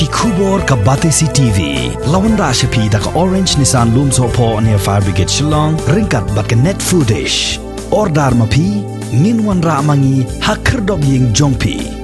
Kubor ka Batesi TV. Lawan ra siya da ka Orange Nissan Lumso po near Fire Brigade Shillong. Ringkat bat ka net footage. Ordar mapi. Nginwan ra mangi hakerdog ying jongpi.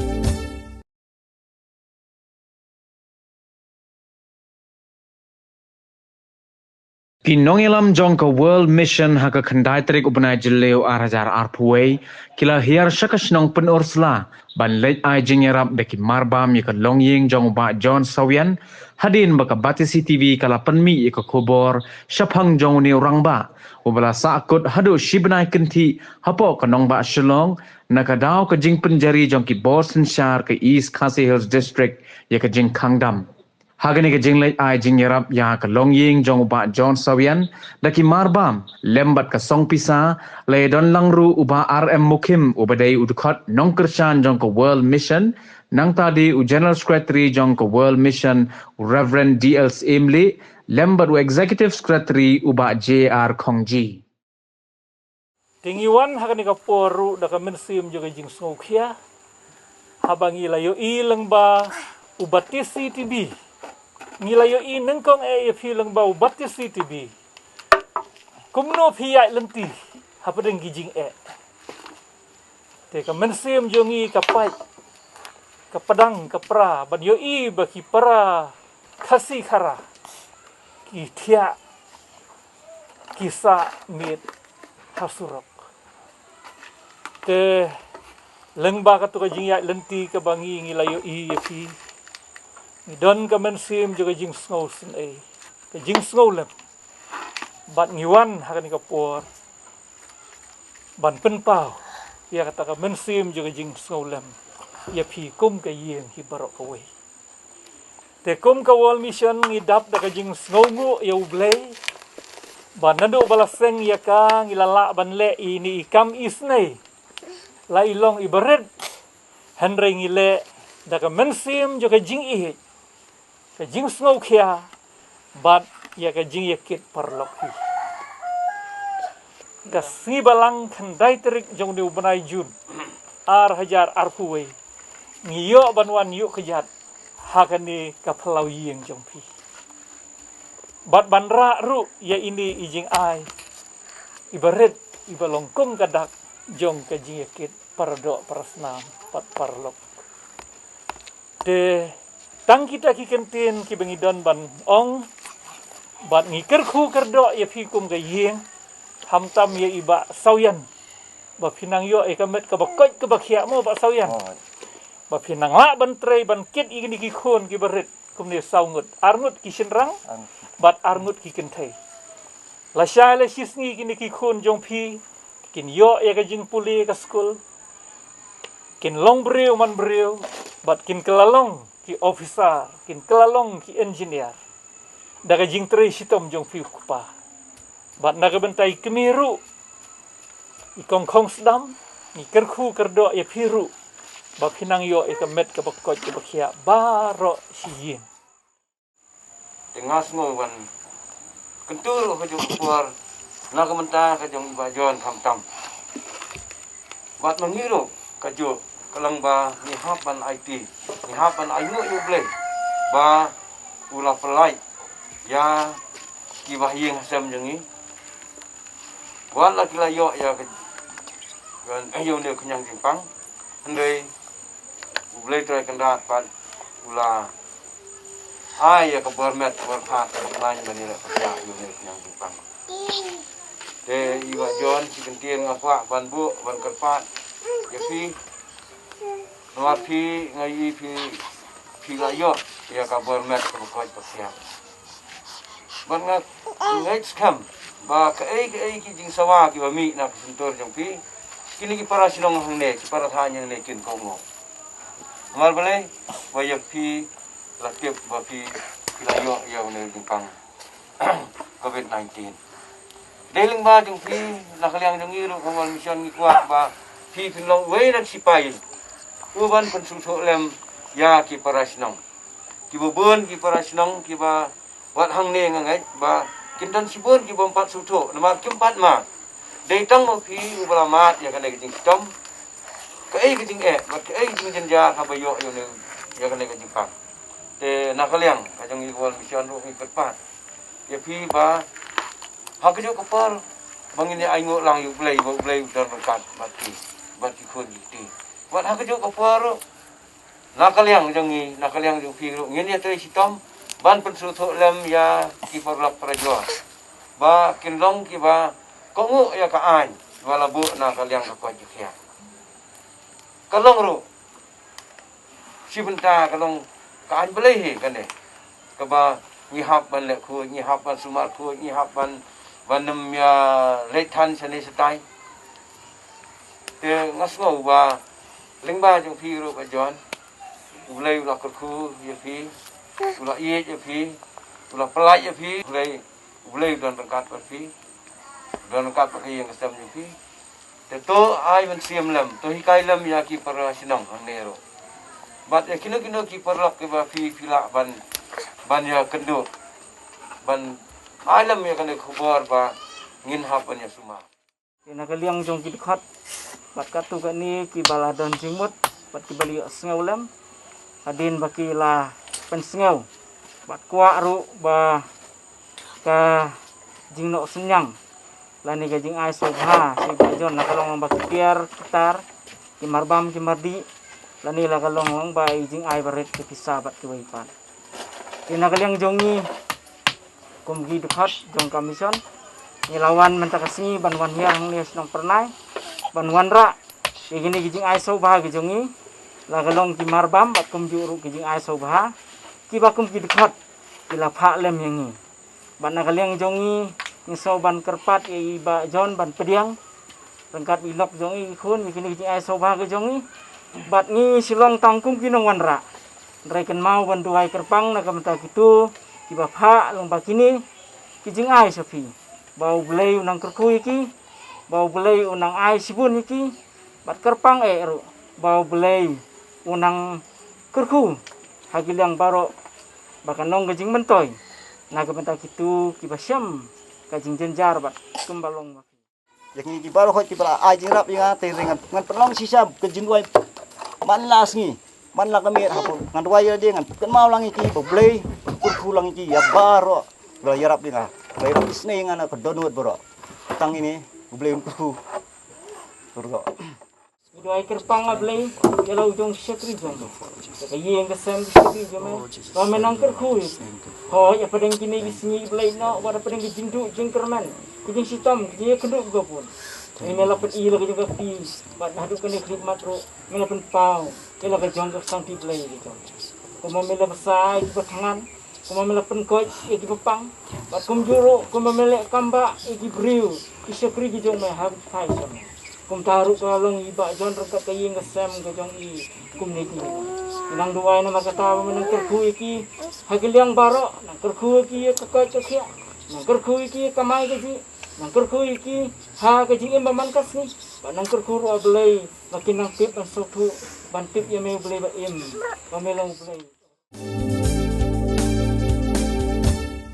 Pinongilam jong ka World Mission haka khandai tarik ubnai jileu arajar arpuai kila hiar shakashnong penursla ban lej ai jingerap beki marbam yaka longying jong ba John Sawian hadin baka Batesi TV kala penmi yaka kubor shaphang jong ni rangba ubala saakut hadu shibnai kenti hapo kanong ba Shillong nakadaw ka jing penjari jong ki Boston Shire ka East Khasi Hills District yaka jing Kangdam. Hagani ke jinglej ai jingerap ya ke longying jong uba John Sawian daki marbam lembat ke song pisa le don langru uba RM Mukim ubadai udukot nongkershan jong ke World Mission nang tadi u General Secretary jong ke World Mission Reverend D.L. Imli lembat u Executive Secretary uba J.R. Kongji. Tingiwan hagani ka poru da ka mensim juga jing sngokya habangi layo ilang ba Batesi TV ngilayo nengkong filang bau Batesi TV kumno piyai lenti hapadeng gijing te ka mensim jongi kapai kapadang kapra ban yo baki para kasi khara ki thia kisa mit hasurok te lengba ka to ka jing lenti ka bangi ngilayo fi Don ka mensim juga jing snow sin ka jing snow lem bat ngiwan hakan ka por ban penpau ya kata ka mensim juga jing snow lem ya pi kum ka yeng hi barok ka we te kum ka World Mission ngidap da ka jing snow ngu ya ublay ban nado balaseng ya ka ngilala ban le ini ikam isnei la ilong ibaret henry ngile da ka mensim juga jing ka jing snow kya bat ya ka jing yakit parlok hi ka sibalang khandai terik jong ni ubanai jun ar hajar arpuwe ngiyo banwan yuk kejat hakani ka phalau yeng jong pi bat banra ru ya ini ijing ai ibaret ibalongkong kadak jong ka jing yakit pardo parasnam pat parlok de tang kita ki kentin ki bengidon ban ong bat ngikir khu kerdo ya fikum ga yeng hamtam ya iba sawian ba pinang yo kamet ka bakot ka bakhia mo ba sawian ba pinang la ban trei ban kit igini ki khon ki baret kumne saungut arngut ki sinrang bat arngut ki kentai la shale sisngi kini ki khon jong phi kin yo ya ka jing puli ka school kin long breu man breu bat kin kelalong ki officer kin kelalong ki engineer daga jing tre sitom jong fi kupa bat naga bentai kemiru ikong kong sedam ni kerku kerdo ya piru ba pinang yo met ka bakot ka bakhia baro siyin tengas ngo wan kentur ka jong puar naga benta ka jong bajon tam bat mangiru ka jo kalang ba ni hapan IT ni hapan ayu yu ble ba ula pelai ya ki bahyeng hasam jengi wala kila yo ya kan ayo ne kenyang jimpang andai ble trai kandat pan ula ai ya ka bermet berpat lain bani la ya yu ne kenyang jimpang de iwa jon si kentien ngapa ban bu ban kerpat ya fi Nuar pi ngai pi layo ya ka bermet ka bakot pasia. Bangat ngai skam ba ka ki jing sawa ki ba mi na sentor jong pi kini ki para sinong hangne ki para thanya ne kin ko ngo. Mal bale ba ya pi lakip ba pi layo ya ne jingpang COVID-19. Deling ba jong pi nakaliang jong iru World Mission ki kuat ba pi pinlong we nak sipai uban pensuso lem ya ki parasnong ki bubun ki parasnong ki ba wat hang ne ngai ba kindan sibun ki bompat suto nama kimpat ma dei tang mo pi ubalamat ya kana kijing tom ka kijing ba ka kijing jenja ha ba yo ne ya kana kijing pa te nakaliang kajang iwal mission ro ikat ya pi ba hak jo kapar bangini ai ngo lang yu blai dan kat bati khun ti wat hak jo kapar nakaliang jong pi ro ngini te sitom ban pensu tho lem ya ki parlak prajo ba kinlong ki ba ko ngu ya ka ai wala bu nakaliang ka jikhya kalong ro sibenta kalong ka ai blai he kan ne ka ba ngihap ban le khu ngihap ban sumar khu ngihap ban nem ya lethan sani setai te ngasngau ba lengba jong pi ro ka jon ulai ula khu ya pi ula ye ya pi ula pelai ya pi ulai dan rangkat pa pi dan rangkat pa yang kesam ya pi te to ai ban siam lam to hikai lam ya ki para sinong ang nero bat ya kino ki parlak ke ba pi pila ban ya kendut ban alam ya kan khabar ba ngin hapan ya suma nakaliang jong kidkhat bat katu ka ni ki baladon jingmut bat ki bali sngaulem adin bakila pensngau bat kwa ru ba ka jingno senyang lani ka jing ai sobha si bajon nakalong ba kiar kitar ki marbam ki mardi lani la kalong ba jing ai baret ki pisabat ki waipan nakaliang jongi kumgi dukhat jong kamison nilawan mentakasni banwan hiang ni senong pernai banwan ra igini gijing ai so bah gijongi lagalong ki marbam bat kum juru gijing ai so bah ki bakum ki dukhat ila pha lem yangi ban nakaliang jongi ni so ban kerpat i ba jon ban pediang rengkat ilok jongi khun igini gijing ai so bah gijongi bat ngi silong tangkum kinong wanra reken mau ban duai kerpang nakamta gitu kiba pha long bakini kijing ai sapi bau belai unang kerku iki bau belai unang ai sibun iki bat kerpang ru bau belai unang kerku hagilang baro bakanong gajing mentoy nakamta gitu kiba syam kajing jenjar bat kembalong yang di baro hot kibra ai jing rap yang te ringan ngan pelong sisa gajing wai man las ngi man la kami hapo ngan waya dia ngan kan mau lang iki boblei kurku lang iki ya baro bro yarap dia bro yarap isne ngan ka donut bro tang ini boblei kurku bro Udah kerpang ablei kalau ujung sekri jong ka yeng ka sem sekri jong ba menang kerku ho ya padang kini bisni blei no wada padang jindu jing kerman kijing sitam kijing kenduk go pun ini melapet ilo ke juga pi bat hadu kene klip matro melapet pau ilo ke jong sang ti blei gitu kuma mela besai di tangan kuma mela penkoj iki pepang bat kum juro kuma melek kamba iki briu isekri ki jong me habit pai sama kum taru kalong iba jon rengkat kayeng kesem ke jong i kum niki inang duai na makata menang kerku iki hagiliang baro nang kerku iki kakak kakya nang kerku iki kamai ke nang kerku iki ha ke jing embaman kas ni nang kerku ro blei makin nang tip ban sotu ban tip ya me blei ba em pamelong blei